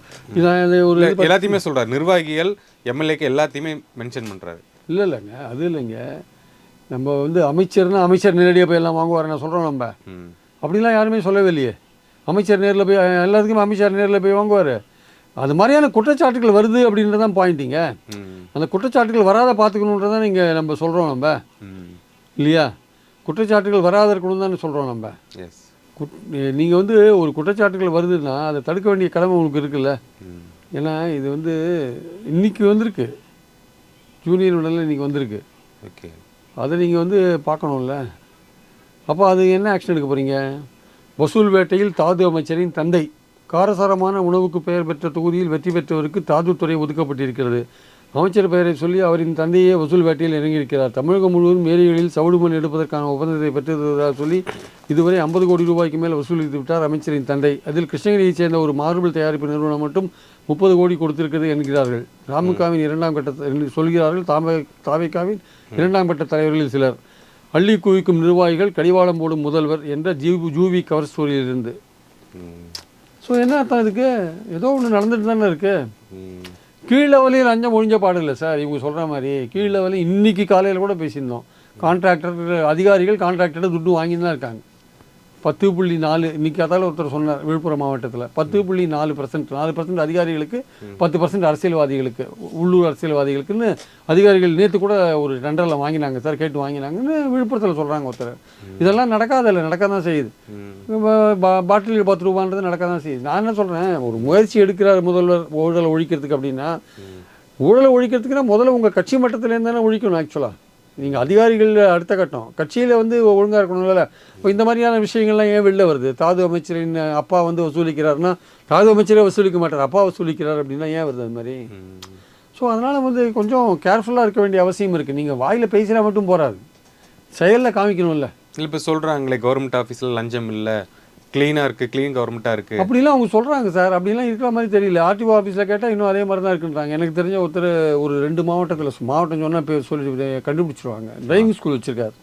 ஒரு எல்லாத்தையுமே சொல்கிறார். நிர்வாகிகள் எம்எல்ஏக்கு எல்லாத்தையுமே மென்ஷன் பண்ணுறாரு. இல்லைங்க, அது இல்லைங்க. நம்ம வந்து அமைச்சர் நேரடியாக போய் எல்லாம் வாங்குவார் நான் சொல்கிறோம். நம்ம அப்படிலாம் யாருமே சொல்லவே இல்லையே. அமைச்சர் நேரில் போய் எல்லாத்துக்குமே அமைச்சர் நேரில் போய் வாங்குவார். அது மாதிரியான குற்றச்சாட்டுகள் வருது அப்படின்றதான் பாயிண்டிங்க. அந்த குற்றச்சாட்டுகள் வராத பார்த்துக்கணுன்றதான் நீங்கள் நம்ம சொல்கிறோம். நம்ம இல்லையா, குற்றச்சாட்டுகள் வராத இருக்கணும் தான் சொல்கிறோம். நம்ம நீங்கள் வந்து ஒரு குற்றச்சாட்டுகள் வருதுன்னா அதை தடுக்க வேண்டிய கடமை உங்களுக்கு இருக்குல்ல. ஏன்னா இது வந்து இன்னைக்கு வந்திருக்கு, ஜூனியர் விடலில் இன்றைக்கி வந்திருக்கு. ஓகே, அதை நீங்கள் வந்து பார்க்கணும்ல. அப்போ அது என்ன ஆக்ஷன் எடுக்க போகிறீங்க? வசூல் வேட்டையில் தாது அமைச்சரின் தந்தை காரசாரமான உணவுக்கு பெயர் பெற்ற தொகுதியில் வெற்றி பெற்றவருக்கு தாதுத்துறை ஒதுக்கப்பட்டிருக்கிறது. அமைச்சர் பெயரை சொல்லி அவரின் தந்தையே வசூல் வேட்டையில் இறங்கியிருக்கிறார். தமிழகம் முழுவதும் ஏரிகளில் சவுடு மண் எடுப்பதற்கான ஒப்பந்தத்தை பெற்றதாக சொல்லி இதுவரை 50 கோடி ரூபாய்க்கு மேல் வசூலித்து விட்டார் அமைச்சரின் தந்தை. அதில் கிருஷ்ணகிரியைச் சேர்ந்த ஒரு மார்பிள் தயாரிப்பு நிறுவனம் மட்டும் 30 கோடி கொடுத்திருக்கிறது என்கிறார்கள். ராமுகாவின் 2ஆம் கட்ட சொல்கிறார்கள். தாவேக்காவின் 2ஆம் கட்ட தலைவர்களில் சிலர். அள்ளி குவிக்கும் நிர்வாகிகள், கடிவாளம் போடும் முதல்வர் என்ற ஜூவி கவர் ஸ்டோரியிலிருந்து. ஸோ என்ன அர்த்தம் இதுக்கு? ஏதோ ஒன்று நடந்துட்டு தானே இருக்குது. கீழ் லெவலையும் லஞ்சம் ஒழிஞ்ச பாடு இல்லை சார். இவங்க சொல்கிற மாதிரி கீழ் லெவலையும் இன்றைக்கி காலையில் கூட பேசியிருந்தோம். அதிகாரிகள் கான்ட்ராக்டர்கிட்ட துட்டு வாங்கிட்டு தான் இருக்காங்க. 10.4 இன்றைக்கி அதால் ஒருத்தர் சொன்னார் விழுப்புரம் மாவட்டத்தில் 10.4%. 4% அதிகாரிகளுக்கு, 10% அரசியல்வாதிகளுக்கு, உள்ளூர் அரசியல்வாதிகளுக்குன்னு அதிகாரிகள் நேற்று கூட ஒரு டெண்டரில் வாங்கினாங்க சார், கேட்டு வாங்கினாங்கன்னு விழுப்புரத்தில் சொல்கிறாங்க ஒருத்தர். இதெல்லாம் நடக்காதில்லை, நடக்க தான் செய்யுது. பாட்டில் 10 ரூபான்றது நடக்க தான் செய்யுது. நான் என்ன சொல்கிறேன், ஒரு முயற்சி எடுக்கிறார் முதல்வர் ஊழலை ஒழிக்கிறதுக்கு அப்படின்னா, ஊழலை ஒழிக்கிறதுக்குன்னா முதல்ல உங்கள் கட்சி மட்டத்துலேருந்து தானே ஒழிக்கணும். ஆக்சுவலாக நீங்கள் அதிகாரிகள் அடுத்த கட்டம், கட்சியில் வந்து ஒழுங்காக இருக்கணும்ல. இப்போ இந்த மாதிரியான விஷயங்கள்லாம் ஏன் வெளில வருது? தாது அமைச்சரின் அப்பா வந்து வசூலிக்கிறாருன்னா தாது அமைச்சரே வசூலிக்க மாட்டார், அப்பா வசூலிக்கிறார் அப்படின்னா ஏன் வருது? அது மாதிரி ஸோ அதனால் வந்து கொஞ்சம் கேர்ஃபுல்லாக இருக்க வேண்டிய அவசியம் இருக்குது. நீங்கள் வாயில் பேசினா மட்டும் போகாது, செயலில் காமிக்கணும்ல. இல்லை இப்போ சொல்கிறாங்களே கவர்மெண்ட் ஆஃபீஸில் லஞ்சம் இல்லை, க்ளீனாக இருக்குது, க்ளீன் கவர்மெண்ட்டாக இருக்குது அப்படிலாம் அவங்க சொல்கிறாங்க சார். அப்படிலாம் இருக்கிற மாதிரி தெரியல. ஆர்டிஓ ஆஃபீஸில் கேட்டால் இன்னும் அதே மாதிரி தான் இருக்குன்றாங்க. எனக்கு தெரிஞ்ச ஒருத்தர் ஒரு 2 மாவட்டத்தில் சொன்னால் பேர் சொல்லி கண்டுபிடிச்சிருவாங்க. டிரைவிங் ஸ்கூல் வச்சுருக்காரு.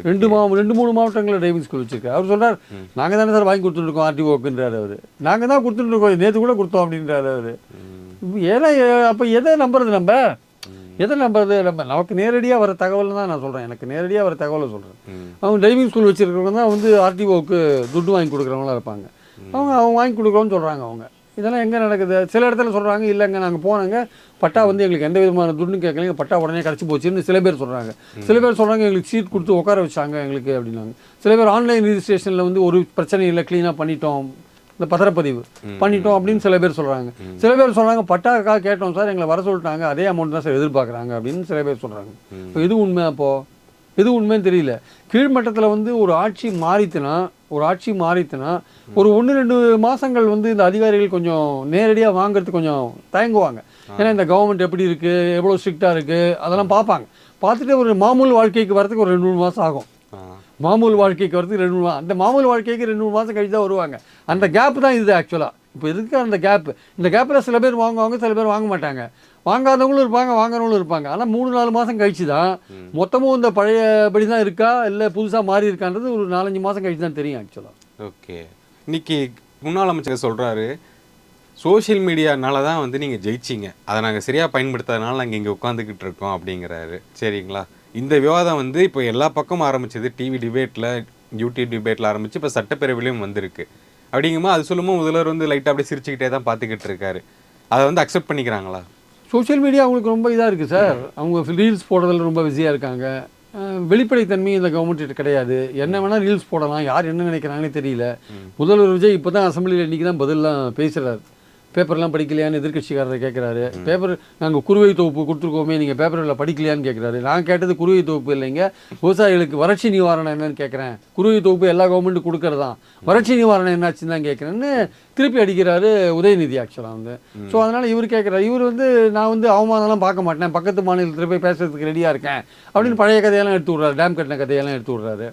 2-3 மாவட்டங்களில் டிரைவிங் ஸ்கூல் வச்சுருக்காரு. அவர் சொல்கிறார், நாங்கள் தானே சார் வாங்கி கொடுத்துருக்கோம் ஆர்டிஓக்குன்றார் அவர். நாங்கள் தான் கொடுத்துட்டுருக்கோம், நேற்று கூட கொடுத்தோம் அப்படின்றாரு அவர். ஏன்னா அப்போ எதை நம்புறது நம்ம நமக்கு நேரடியாக வர தகவல் தான் நான் சொல்கிறேன். எனக்கு நேரடியாக வர தகவலை சொல்கிறேன். அவங்க டிரைவிங் ஸ்கூல் வச்சுருக்கிறவங்க தான் வந்து ஆர்டிஓவுக்கு துட்டு வாங்கி கொடுக்குறவங்களாம் இருப்பாங்க. அவங்க வாங்கி கொடுக்குறோன்னு சொல்கிறாங்க. அவங்க இதெல்லாம் எங்கே நடக்குது? சில இடத்துல சொல்கிறாங்க, இல்லைங்க நாங்கள் போனாங்க, பட்டா வந்து எங்களுக்கு எந்த விதமான துட்டுன்னு கேட்கலைங்க, பட்டா உடனே கிடச்சி போச்சுன்னு சில பேர் சொல்கிறாங்க. சில பேர் சொல்கிறாங்க எங்களுக்கு சீட் கொடுத்து உட்கார வச்சாங்க எங்களுக்கு அப்படின்னாங்க. சில பேர் ஆன்லைன் ரிஜிஸ்ட்ரேஷனில் வந்து ஒரு பிரச்சனை இல்லை, க்ளீனாக பண்ணிட்டோம், இந்த பத்திரப்பதிவு பண்ணிட்டோம் அப்படின்னு சில பேர் சொல்கிறாங்க. சில பேர் சொல்கிறாங்க பட்டாக்காக கேட்டோம் சார், எங்களை வர சொல்லிட்டாங்க, அதே அமௌண்ட் தான் சார் எதிர்பார்க்குறாங்க அப்படின்னு சில பேர் சொல்கிறாங்க. இப்போ எது உண்மை? அப்போது எது உண்மைன்னு தெரியல. கீழ்மட்டத்தில் வந்து ஒரு ஆட்சி மாறித்துனா ஒரு 1-2 மாதங்கள் வந்து இந்த அதிகாரிகள் கொஞ்சம் நேரடியாக வாங்குறதுக்கு கொஞ்சம் தயங்குவாங்க. ஏன்னா இந்த கவர்மெண்ட் எப்படி இருக்குது, எவ்வளோ ஸ்ட்ரிக்டாக இருக்குது, அதெல்லாம் பார்ப்பாங்க. பார்த்துட்டு ஒரு மாமூல் வாழ்க்கைக்கு வரதுக்கு ஒரு 2-3 மாதம் ஆகும். மாமூல் வாழ்க்கைக்கு வரதுக்கு 2-3 மாதம், அந்த மாமூல் வாழ்க்கைக்கு 2-3 மாதம் கழிச்சு தான் வருவாங்க. அந்த கேப் தான் இது ஆக்சுவலாக. இப்போ எதுக்கு அந்த கேப்பு? இந்த கேப்பில் சில பேர் வாங்குவாங்க, சில பேர் வாங்க மாட்டாங்க. வாங்காதவங்களும் இருப்பாங்க, வாங்குறவங்களும் இருப்பாங்க. ஆனால் 3-4 மாதம் கழிச்சு தான் மொத்தமும் இந்த பழையபடி தான் இருக்கா இல்லை புதுசாக மாறி இருக்கான்றது ஒரு 4-5 மாதம் கழிச்சு தான் தெரியும் ஆக்சுவலாக. ஓகே, இன்னைக்கு முன்னாள் அமைச்சர் சொல்கிறாரு, சோஷியல் மீடியானால தான் வந்து நீங்கள் ஜெயிச்சிங்க, அதை நாங்கள் சரியாக பயன்படுத்தாதனால நாங்கள் இங்கே உட்காந்துக்கிட்டு இருக்கோம் அப்படிங்கிறாரு. சரிங்களா, இந்த விவாதம் வந்து இப்போ எல்லா பக்கமும் ஆரம்பிச்சது. டிவி டிபேட்டில், யூடியூப் டிபேட்டில் ஆரம்பித்து இப்போ சட்டப்பேரவையிலையும் வந்திருக்கு. அப்படிங்கும்போது அது சொல்லும்போது முதல்வர் வந்து லைட்டாக அப்படியே சிரிச்சுக்கிட்டே தான் பார்த்துக்கிட்டு இருக்காரு. அதை வந்து அக்செப்ட் பண்ணிக்கிறாங்களா? சோஷியல் மீடியா அவங்களுக்கு ரொம்ப இதாக இருக்குது சார். அவங்க ரீல்ஸ் போடுறதுல ரொம்ப பிஸியாக இருக்காங்க. வெளிப்படைத்தன்மை இந்த கவர்மெண்ட் கிடையாது. என்ன வேணால் ரீல்ஸ் போடலாம், யார் என்ன நினைக்கிறாங்கன்னே தெரியல. முதல்வர் விஜய் இப்போ தான் அசம்பிளியில் இன்றைக்கி தான் பதிலெலாம் பேசுகிறார். பேப்பர்லாம் படிக்கலையான்னு எதிர்கட்சிக்காரரை கேட்குறாரு. பேப்பர் நாங்கள் குறுவை தொகுப்பு கொடுத்துருக்கோமே, நீங்கள் பேப்பரில் படிக்கலையான்னு கேட்குறாரு. நான் கேட்டது குறுவை தொகுப்பு இல்லைங்க, விவசாயிகளுக்கு வறட்சி நிவாரணம் என்னன்னு கேட்குறேன். குறுவை தொகுப்பு எல்லா கவர்மெண்ட்டும் கொடுக்கறதான், வறட்சி நிவாரணம் என்னாச்சுன்னு தான் கேட்குறேன்னு திருப்பி அடிக்கிறாரு உதயநிதி ஆக்சுவலாக வந்து. ஸோ அதனால் இவர் கேட்குறாரு, இவர் வந்து நான் வந்து அவமானம்லாம் பார்க்க மாட்டேன், பக்கத்து மாநிலத்தில் போய் பேசுறதுக்கு ரெடியாக இருக்கேன் அப்படின்னு பழைய கதையெல்லாம் எடுத்து விட்றாரு, டேம் கட்டின கதையெல்லாம் எடுத்து விட்றாரு.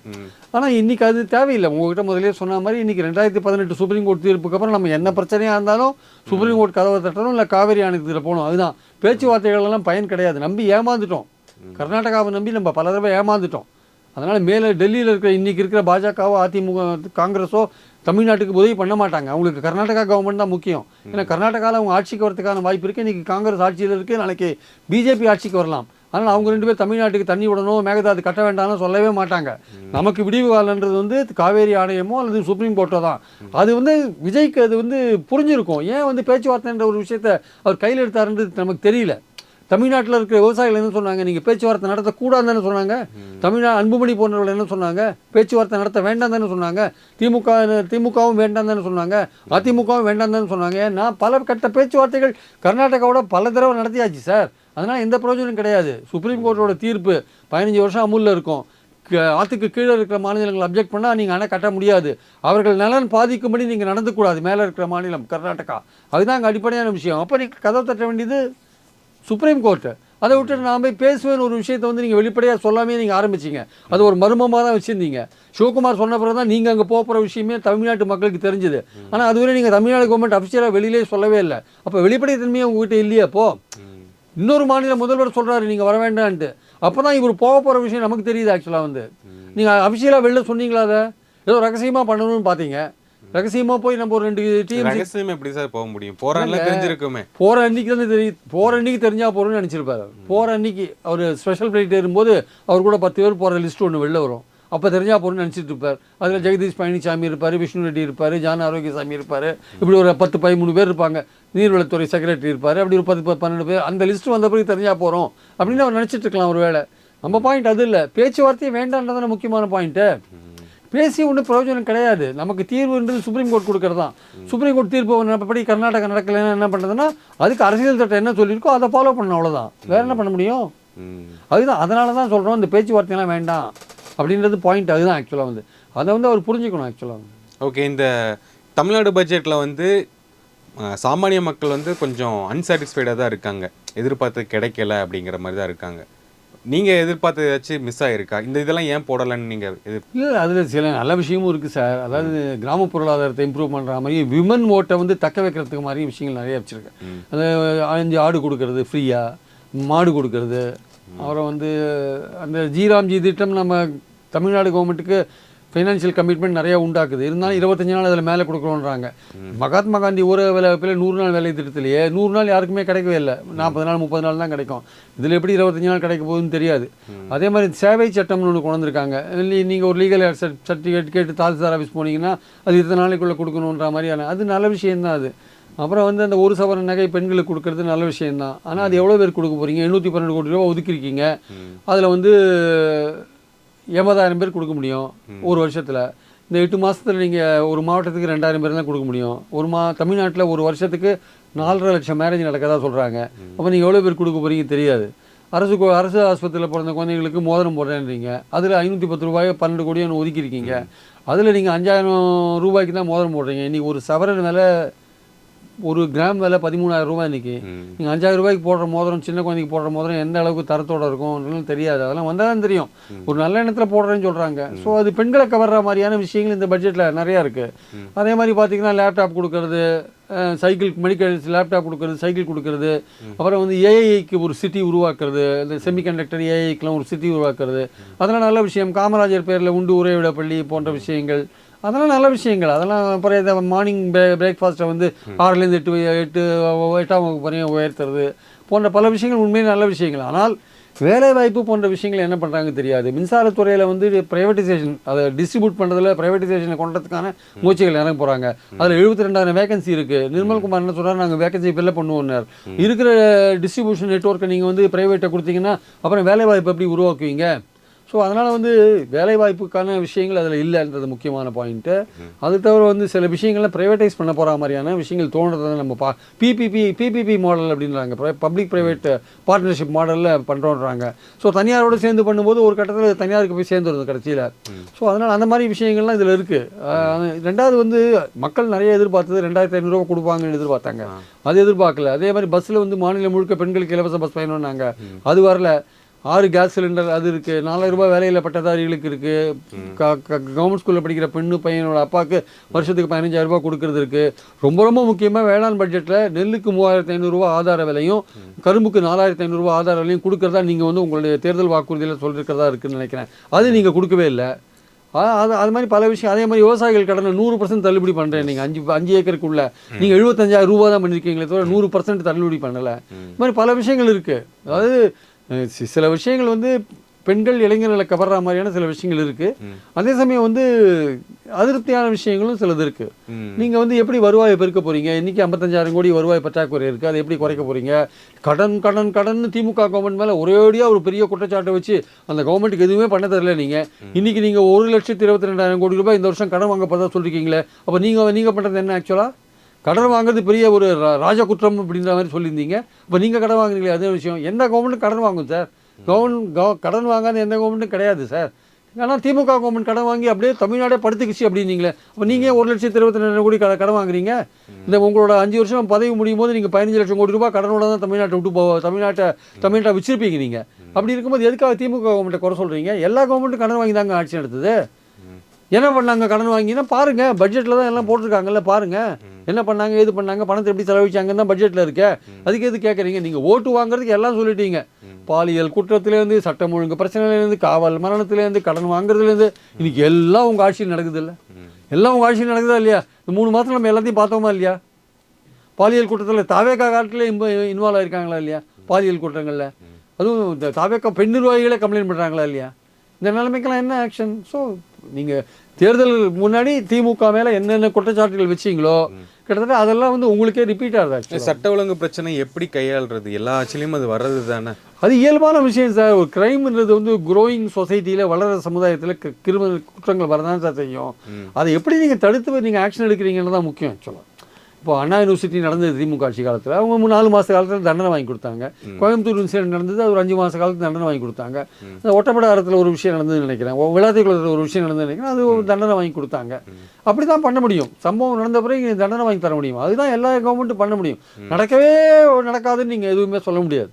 ஆனால் இன்றைக்கி அது தேவையில்லை. உங்கள்கிட்ட முதலே சொன்ன மாதிரி இன்றைக்கி 2018 சுப்ரீம் கோர்ட் தீர்ப்புக்கு அப்புறம் நம்ம என்ன பிரச்சனையாக இருந்தாலும் சுப்ரீம் கோர்ட் கதவை தட்டணும், இல்லை காவேரி ஆணையத்தில் போகணும். அதுதான் பேச்சுவார்த்தைகளெல்லாம் பயன் கிடையாது. நம்பி ஏமாந்துட்டோம். கர்நாடகாவை நம்பி நம்ம பல தடவை ஏமாந்துட்டோம். அதனால் மேலே டெல்லியில் இருக்கிற இன்றைக்கி இருக்கிற பாஜகவோ அதிமுக காங்கிரஸோ தமிழ்நாட்டுக்கு உதவி பண்ண மாட்டாங்க. அவங்களுக்கு கர்நாடகா கவர்மெண்ட் தான் முக்கியம். ஏன்னா கர்நாடகாவில் அவங்க ஆட்சிக்கு வரதுக்கான வாய்ப்பு இருக்குது. இன்றைக்கி காங்கிரஸ் ஆட்சியில் இருக்குது, நாளைக்கு பிஜேபி ஆட்சிக்கு வரலாம். அதனால் அவங்க 2 பேர் தமிழ்நாட்டுக்கு தண்ணி விடணும், மேகதாது கட்ட வேண்டாம்னு சொல்லவே மாட்டாங்க. நமக்கு விடிவு காலன்றது வந்து காவேரி ஆணையமோ அல்லது சுப்ரீம் கோர்ட்டோ தான். அது வந்து விஜய்க்கு அது வந்து புரிஞ்சிருக்கும். ஏன் வந்து பேச்சுவார்த்தைன்ற ஒரு விஷயத்தை அவர் கையில் எடுத்தாருன்றது நமக்கு தெரியல. தமிழ்நாட்டில் இருக்கிற விவசாயிகள் என்ன சொன்னாங்க, நீங்கள் பேச்சுவார்த்தை நடத்தக்கூடாதுன்னு தானே சொன்னாங்க. அன்புமணி போன்றவர்கள் என்ன சொன்னாங்க, பேச்சுவார்த்தை நடத்த வேண்டாம் தானே சொன்னாங்க. திமுகவும் வேண்டாம் தானே சொன்னாங்க, அதிமுகவும் வேண்டாம் தானே சொன்னாங்க. ஏன்னா பல கட்ட பேச்சுவார்த்தைகள் கர்நாடகாவோட பல தடவை நடத்தியாச்சு சார். அதனால் எந்த பிரயோஜனம் கிடையாது. சுப்ரீம் கோர்ட்டோட தீர்ப்பு 15 வருஷம் அமுலில் இருக்கும். ஆற்றுக்கு கீழே இருக்கிற மாநிலங்கள் அப்ஜெக்ட் பண்ணால் நீங்கள் அணை கட்ட முடியாது. அவர்கள் நலன் பாதிக்கும்படி நீங்கள் நடந்துக்கூடாது. மேலே இருக்கிற மாநிலம் கர்நாடகா, அதுதான் அங்கே அடிப்படையான விஷயம். அப்போ நீங்கள் கதவை தட்ட வேண்டியது சுப்ரீம் கோர்ட்டு. அதை விட்டுட்டு நான் போய் பேசுவேன்னு ஒரு விஷயத்தை வந்து நீங்கள் வெளிப்படையாக சொல்லாமே நீங்கள் ஆரம்பிச்சிங்க. அது ஒரு மர்மமாக தான் வச்சுருந்தீங்க. சிவகுமார் சொன்ன பிறகு தான் நீங்கள் அங்கே போகிற விஷயமே தமிழ்நாட்டு மக்களுக்கு தெரிஞ்சுது. ஆனால் அதுவரை நீங்கள் தமிழ்நாடு கவர்மெண்ட் அஃபிஷியலாக வெளியிலே சொல்லவே இல்லை. அப்போ வெளிப்படைத்தன்மையை உங்ககிட்ட இல்லையா? அப்போது இன்னொரு மாநில முதல்வர் சொல்கிறாரு நீங்கள் வர வேண்டான்ட்டு. அப்போ தான் இவர் போகிற விஷயம் நமக்கு தெரியுது. ஆக்சுவலாக வந்து நீங்கள் அஃபிஷியலாக வெளில சொன்னீங்களா? அதை ஏதோ ரகசியமாக பண்ணணும்னு பார்த்தீங்க. ரகசியமாக போய் நம்ம ஒரு 2 டீம் ரகசியமா எப்படி சார் போக முடியும்? போகிற அன்னைக்கு தானே தெரியும். போகிற அன்னைக்கு தெரிஞ்சால் போகிறோன்னு நினச்சிருப்பாரு. போகிற அன்னைக்கு அவர் ஸ்பெஷல் ஃப்ளைட் ஏறும்போது அவர் கூட 10 பேர் போகிற லிஸ்ட் ஒன்று வெளில வரும். அப்போ தெரிஞ்சால் போகிறோன்னு நினச்சிட்டு இருப்பார். அதில் ஜெகதீஷ் பழனிசாமி இருப்பார், விஷ்ணு ரெட்டி இருப்பார், ஜான் ஆரோக்கியசாமி இருப்பார். இப்படி ஒரு 10-13 பேர் இருப்பாங்க. நீர்வளத்துறை செக்ரட்டரி இருப்பார். அப்படி ஒரு 10-12 பேர். அந்த லிஸ்ட்டு வந்த பிறகு தெரிஞ்சால் போகிறோம் அப்படின்னு அவர் நினச்சிட்டு இருக்கலாம் ஒரு வேளை. நம்ம பாயிண்ட் அது இல்லை. பேச்சுவார்த்தையே வேண்டான்றதான முக்கியமான பாயிண்ட்டு. பேசி ஒன்றும் பிரயோஜனம் கிடையாது. நமக்கு தீர்வுன்றது சுப்ரீம் கோர்ட் கொடுக்குறது தான். சுப்ரீம் கோர்ட் தீர்ப்பு படி கர்நாடகா நடக்கலைன்னா என்ன பண்ணுறதுன்னா அதுக்கு அரசியல் சட்டம் என்ன சொல்லியிருக்கோ அதை ஃபாலோ பண்ணணும், அவ்வளோதான். வேறு என்ன பண்ண முடியும்? அதுதான். அதனால தான் சொல்கிறோம் இந்த பேச்சுவார்த்தையெல்லாம் வேண்டாம் அப்படின்றது பாயிண்ட். அதுதான் ஆக்சுவலாக வந்து அதை வந்து அவர் புரிஞ்சுக்கணும் ஆக்சுவலாக. ஓகே, இந்த தமிழ்நாடு பட்ஜெட்டில் வந்து சாமானிய மக்கள் வந்து கொஞ்சம் அன்சாட்டிஸ்ஃபைடாக தான் இருக்காங்க. எதிர்பார்த்து கிடைக்கல அப்படிங்கிற மாதிரி தான் இருக்காங்க. நீங்கள் எதிர்பார்த்து ஏதாச்சும் மிஸ் ஆகிருக்கா? இந்த இதெல்லாம் ஏன் போடலைன்னு நீங்கள் இல்லை, அதில் சில நல்ல விஷயமும் இருக்குது சார். அதாவது கிராம பொருளாதாரத்தை இம்ப்ரூவ் பண்ணுற மாதிரி விமன் ஓட்டை வந்து தக்க வைக்கிறதுக்கு மாதிரி விஷயங்கள் நிறைய வச்சுருக்கேன். அந்த 5 ஆடு கொடுக்கறது ஃப்ரீயாக, மாடு கொடுக்கறது, அப்புறம் வந்து அந்த ஜிராம்ஜி திட்டம் நம்ம தமிழ்நாடு கவர்மெண்ட்டுக்கு ஃபைனான்ஷியல் கமிட்மெண்ட் நிறையா உண்டாக்குது. இருந்தாலும் 25 நாள் அதில் மேலே கொடுக்கணுன்றாங்க. மகாத்மா காந்தி ஊர வேலைப்பில் 100 நாள் வேலை திட்டத்திலேயே 100 நாள் யாருக்குமே கிடைக்கவே இல்லை. 40 நாள் 30 நாள் தான் கிடைக்கும். இதில் எப்படி 25 நாள் கிடைக்க போகுதுன்னு தெரியாது. அதே மாதிரி சேவை சட்டம்னு ஒன்று கொண்டு வந்திருக்காங்க. நீங்கள் ஒரு லீகல் சர்டிஃபிகேட் கேட்டு தாசில்தார் ஆஃபீஸ் போனீங்கன்னா அது 20 நாளைக்குள்ளே கொடுக்கணுன்ற மாதிரியான, அது நல்ல விஷயந்தான் அது. அப்புறம் வந்து அந்த 1 சவரன் நகை பெண்களுக்கு கொடுக்கறது நல்ல விஷயந்தான். ஆனால் அது எவ்வளோ பேர் கொடுக்க போகிறீங்க? 812 கோடி ரூபா ஒதுக்கிருக்கீங்க. அதில் வந்து 80,000 பேர் கொடுக்க முடியும் ஒரு வருஷத்தில். இந்த 8 மாதத்தில் நீங்கள் ஒரு மாவட்டத்துக்கு 2,000 பேர் தான் கொடுக்க முடியும். தமிழ்நாட்டில் ஒரு வருஷத்துக்கு 4.5 லட்சம் மேரேஜ் நடக்கதா சொல்கிறாங்க. அப்போ நீங்கள் எவ்வளோ பேர் கொடுக்க போகிறீங்க தெரியாது. அரசு ஆஸ்பத்திரியில் பிறந்த குழந்தைங்களுக்கு மோதிரம் போடுறேன்றீங்க. அதில் 510 ரூபாய் 12 கோடி ஒதுக்கியிருக்கீங்க. அதில் நீங்கள் 5,000 ரூபாய்க்கு தான் மோதிரம் போடுறீங்க. இன்றைக்கி ஒரு சவரன் விலை, ஒரு கிராம் விலை 13,000 ரூபாய். இன்றைக்கி நீங்கள் 5,000 ரூபாய்க்கு போடுற மோதிரம், சின்ன குழந்தைக்கு போடுற மோதிரம் எந்த அளவுக்கு தரத்தோடு இருக்கும்னு தெரியாது. அதெல்லாம் வந்தால் தான் தெரியும். ஒரு நல்ல எண்ணத்தில் போடுறேன்னு சொல்கிறாங்க. ஸோ அது பெண்களை கவர்ற மாதிரியான விஷயங்கள் இந்த பட்ஜெட்டில் நிறையா இருக்குது. அதே மாதிரி பார்த்திங்கன்னா லேப்டாப் கொடுக்கறது, சைக்கிள், மெடிக்கல் லேப்டாப் கொடுக்கறது, சைக்கிள் கொடுக்கறது, அப்புறம் வந்து ஏஐக்கு ஒரு சிட்டி உருவாக்குறது, இந்த செமிகண்டக்டர் ஏஐக்கெலாம் ஒரு சிட்டி உருவாக்குறது, அதெல்லாம் நல்ல விஷயம். காமராஜர் பேரில் உண்டு உறைவிட பள்ளி போன்ற விஷயங்கள், அதெல்லாம் நல்ல விஷயங்கள். அதெல்லாம் அப்புறம் இந்த மார்னிங் பிரேக்ஃபாஸ்ட்டை வந்து 6லேருந்து 8ஆம் வகுப்பு வரையும் உயர்த்துறது போன்ற பல விஷயங்கள் உண்மையிலே நல்ல விஷயங்கள். ஆனால் வேலைவாய்ப்பு போன்ற விஷயங்கள் என்ன பண்ணுறாங்க தெரியாது. மின்சாரத்துறையில் வந்து ப்ரைவேட்டைசேஷன், அதை டிஸ்ட்ரிபியூட் பண்ணுறதுல ப்ரைவேட்டைசேஷனை கொண்டதுக்கான முயற்சிகள் இறங்க போகிறாங்க. அதில் 72,000 வேகன்சி இருக்குது. நிர்மல்குமார் என்ன சொல்கிறார், நாங்கள் வேகன்சி ஃபில்அப் பண்ணுவோம்னார். இருக்கிற டிஸ்ட்ரிபியூஷன் நெட்வொர்க்கை நீங்கள் வந்து ப்ரைவேட்டை கொடுத்தீங்கன்னா அப்புறம் வேலைவாய்ப்பு எப்படி உருவாக்குவீங்க? ஸோ அதனால் வந்து வேலைவாய்ப்புக்கான விஷயங்கள் அதில் இல்லைன்றது முக்கியமான பாயிண்ட்டு. அது தவிர வந்து சில விஷயங்கள்லாம் ப்ரைவேட்டைஸ் பண்ண போகிற மாதிரியான விஷயங்கள் தோன்றதை நம்ம பிபிபி மாடல் அப்படின்றாங்க, பப்ளிக் ப்ரைவேட் பார்ட்னர்ஷிப் மாடலில் பண்ணுறோன்றாங்க. ஸோ தனியாரோடு சேர்ந்து பண்ணும்போது ஒரு கட்டத்தில் தனியாருக்கு போய் சேர்ந்து வருது கடைசியில். ஸோ அதனால் அந்த மாதிரி விஷயங்கள்லாம் இதில் இருக்குது. ரெண்டாவது வந்து மக்கள் நிறைய எதிர்பார்த்தது 2,500 ரூபா கொடுப்பாங்கன்னு எதிர்பார்த்தாங்க. அது எதிர்பார்க்கல. அதே மாதிரி பஸ்ஸில் வந்து மாநிலம் முழுக்க பெண்களுக்கு இலவச பஸ் பயணம்னாங்க. அது வரல. 6 கேஸ் சிலிண்டர் அது இருக்குது. 4,000 ரூபாய் வேலையில் பட்டதாரிகளுக்கு இருக்குது. கவர்மெண்ட் ஸ்கூலில் படிக்கிற பெண்ணு பையனோட அப்பாவுக்கு வருஷத்துக்கு 15,000 ரூபாய் கொடுக்கறது இருக்குது. ரொம்ப ரொம்ப முக்கியமாக வேளாண் பட்ஜெட்டில் நெல்லுக்கு 3,500 ரூபா ஆதார விலையும், கரும்புக்கு 4,500 ரூபா ஆதார விலையும் கொடுக்குறதா நீங்கள் வந்து உங்களுடைய தேர்தல் வாக்குறுதியில் சொல்லியிருக்கிறதா இருக்குதுன்னு நினைக்கிறேன். அது நீங்கள் கொடுக்கவே இல்லை. அது மாதிரி பல விஷயம். அதே மாதிரி விவசாயிகள் கடனை 100% தள்ளுபடி பண்ணுறேன். நீங்கள் 5 ஏக்கருக்குள்ள நீங்கள் 75,000 ரூபா தான் பண்ணியிருக்கீங்களே தவிர 100% தள்ளுபடி பண்ணலை. இது மாதிரி பல விஷயங்கள் இருக்குது. அதாவது சில விஷயங்கள் வந்து பெண்கள் இளைஞர்களை கவர்ற மாதிரியான சில விஷயங்கள் இருக்குது. அதே சமயம் வந்து அதிருப்தியான விஷயங்களும் சிலது இருக்குது. நீங்கள் வந்து எப்படி வருவாயை பெருக்க போகிறீங்க? இன்றைக்கி 55,000 கோடி வருவாய் பற்றாக்குறை இருக்குது. அதை எப்படி குறைக்க போகிறீங்க? கடன் திமுக கவர்மெண்ட் மேலே ஒரேடியாக ஒரு பெரிய குற்றச்சாட்டை வச்சு அந்த கவர்மெண்ட்டுக்கு எதுவுமே பண்ண தரல. நீங்கள் இன்றைக்கி நீங்கள் 1,22,200 கோடி ரூபாய் இந்த வருஷம் கடன் வாங்க போகிறதா சொல்லியிருக்கீங்களே. அப்போ நீங்கள் பண்ணுறது என்ன? ஆக்சுவலாக கடன் வாங்குறது பெரிய ஒரு ராஜ குற்றம் அப்படின்ற மாதிரி சொல்லியிருந்தீங்க. இப்போ நீங்கள் கடன் வாங்குறீங்களே, அதே விஷயம். எந்த கவர்மெண்ட்டும் கடன் வாங்கும் சார்? கடன் வாங்காத எந்த கவர்மெண்ட்டும் கிடையாது சார். ஆனால் திமுக கவர்மெண்ட் கடன் வாங்கி அப்படியே தமிழ்நாடே படுத்துக்கிச்சு அப்படின்னீங்களே. அப்போ நீங்கள் 1,22,200 கோடி கடன் வாங்குறீங்க. இந்த உங்களோட 5 வருஷம் பதவி முடியும் போது நீங்கள் 15 லட்சம் கோடி ரூபாய் கடனோட தான் தமிழ்நாட்டை விட்டு தமிழ்நாட்டை வச்சிருப்பீங்க நீங்கள். அப்படி இருக்கும்போது எதுக்காக திமுக கவர்மெண்ட்டை குறை சொல்கிறீங்க? எல்லா கவர்மெண்ட்டும் கடன் வாங்கி தாங்க ஆட்சி நடத்துது. என்ன பண்ணாங்க கடன் வாங்கினா பாருங்கள். பட்ஜெட்டில் தான் எல்லாம் போட்டிருக்காங்கல்ல, பாருங்கள் என்ன பண்ணாங்க, ஏது பண்ணாங்க, பணத்தை எப்படி செலவழிச்சாங்கன்னு தான் பட்ஜெட்டில் இருக்க. அதுக்கு எது கேட்குறீங்க? நீங்கள் ஓட்டு வாங்குறதுக்கு எல்லாம் சொல்லிட்டீங்க. பாலியல் குற்றத்துலேருந்து, சட்டம் ஒழுங்கு பிரச்சனையிலேருந்து, காவல் மரணத்துலேருந்து, கடன் வாங்குறதுலேருந்து, இன்னைக்கு எல்லாம் உங்கள் ஆட்சியில் நடக்குது இல்லை? எல்லாம் உங்கள் ஆட்சியில் நடக்குதா இல்லையா? இந்த 3 மாதத்தில் நம்ம எல்லாத்தையும் பார்த்தோமா இல்லையா? பாலியல் குற்றத்தில் தாவேக்கா காலத்தில் இன்வால்வ் ஆகிருக்காங்களா இல்லையா பாலியல் குற்றங்களில்? அதுவும் இந்த தாவேக்கா பெண் நிர்வாகிகளே கம்ப்ளைண்ட் பண்ணுறாங்களா இல்லையா? இந்த நிலைமைக்கெல்லாம் என்ன ஆக்ஷன்? ஸோ நீங்கள் தேர்தல் முன்னாடி திமுக மேலே என்னென்ன குற்றச்சாட்டுகள் வச்சிங்களோ கிட்டத்தட்ட அதெல்லாம் வந்து உங்களுக்கே ரிப்பீட் ஆகுது. சட்ட ஒழுங்கு பிரச்சனை எப்படி கையாளுறது? எல்லா ஆட்சியிலையும் அது வர்றது தானே. அது இயல்பான விஷயம் சார். ஒரு கிரைம்ன்றது வந்து க்ரோயிங் சொசைட்டியில் வளர சமுதாயத்தில் கிரிமினல் குற்றங்கள் வரதான் சார் செய்யும். அதை எப்படி நீங்கள் தடுத்து நீங்கள் ஆக்ஷன் எடுக்கிறீங்கன்னு தான் முக்கியம் ஆக்சுவலாக. இப்போ அண்ணா யூனிவர்சிட்டி நடந்தது திமுக ஆட்சி காலத்தில் அவங்க 4 மாத காலத்தில் தண்டனை வாங்கி கொடுத்தாங்க. கோயம்புத்தூர் இன்சிடென்ட் நடந்தது, அது ஒரு 5 மாத காலத்துக்கு தண்டனை வாங்கி கொடுத்தாங்க. ஒட்டப்படாரத்தில் ஒரு விஷயம் நடந்ததுன்னு நினைக்கிறேன், விளாத்திக்குளத்தில் ஒரு விஷயம் நடந்ததுன்னு நினைக்கிறேன், அது ஒரு தண்டனை வாங்கி கொடுத்தாங்க. அப்படி தான் பண்ண முடியும். சம்பவம் நடந்த பிறகு இங்கே தண்டனை வாங்கி தர முடியும். அதுதான் எல்லா கவர்மெண்ட்டும் பண்ண முடியும். நடக்கவே நடக்காதுன்னு நீங்கள் எதுவுமே சொல்ல முடியாது.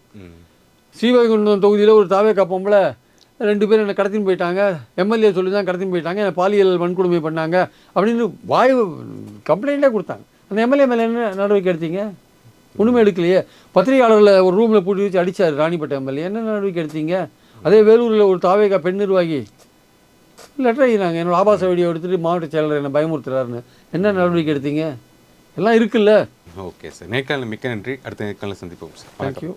ஸ்ரீவைகுண்டம் தொகுதியில் ஒரு தாவேக்கா பொம்பளை 2 பேர் என்னை கடத்தின்னு போயிட்டாங்க, எம்எல்ஏ சொல்லி தான் கடத்தின்னு போயிட்டாங்க, என்னை பாலியல் வன்கொடுமை பண்ணாங்க அப்படின்னு கம்ப்ளைண்ட்டே கொடுத்தாங்க. அந்த எம்எல்ஏ மேலே என்ன நடவடிக்கை எடுத்தீங்க? ஒன்றுமே எடுக்கலையே. பத்திரிகையாளர்களை ஒரு ரூமில் பூட்டி வச்சு அடித்தார் ராணிப்பேட்டை எம்எல்ஏ, என்ன நடவடிக்கை எடுத்தீங்க? அதே வேலூரில் ஒரு தாவேக்கா பெண் நிர்வாகி லெட்டர் எழுதினாங்க, என்னோட ஆபாச வீடியோ எடுத்துகிட்டு மாவட்ட செயலர் என்னை பயமுறுத்துறாருன்னு. என்ன நடவடிக்கை எடுத்தீங்க? எல்லாம் இருக்குல்ல. ஓகே சார், நேர்காணல் மிக்க நன்றி. அடுத்த நேர்காணல் சந்திப்போம் சார். தேங்க்யூ.